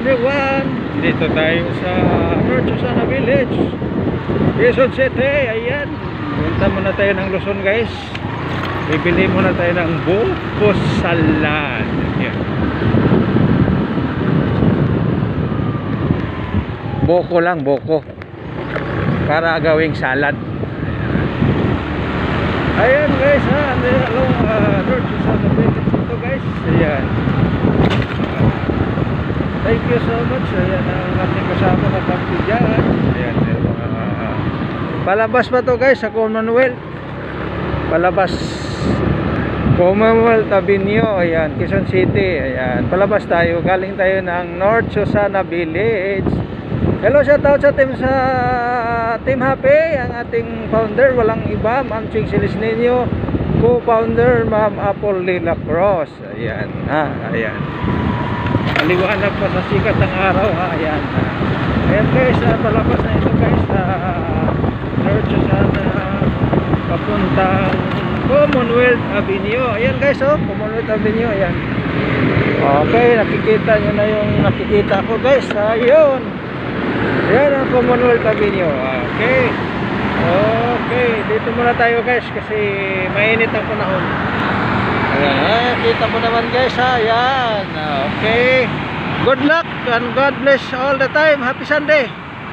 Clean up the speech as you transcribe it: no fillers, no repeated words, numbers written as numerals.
everyone! Dito tayo sa North Susana Village, Quezon City. Ayan, punta muna tayo ng Luzon, guys. Bibili muna tayo ng buko salad. Ayan. Buko lang, buko, para gawing salad. Ayan guys, along North Susana Village ito, guys. Ayan. Thank you so much. Ayan ang ating kasama na kampi dyan. Ayan, palabas pa to, guys, sa Commonwealth. Palabas Commonwealth Avenue. Ayan, Quezon City. Ayan, palabas tayo. Galing tayo ng North Susana Village. Hello, shout out sa Team Happy, ang ating founder, walang iba, Ma'am Ching Silisnino, co-founder Ma'am Apple Lila Cross. Ayan, ayan. Maliwanag pa sa sikat ng araw, ayan. Ayan guys, palabas na ito, guys, North Susana papuntang Commonwealth Avenue. Ayan guys, Commonwealth Avenue, ayan. Okay, nakikita nyo na yung nakikita ko, guys. Ayun. Ayan ang Commonwealth Avenue. Okay. Okay, dito muna tayo, guys, kasi mainit ang panahon. Ayan, kita mo naman, guys, ayan. Okay. Good luck and God bless all the time. Happy Sunday.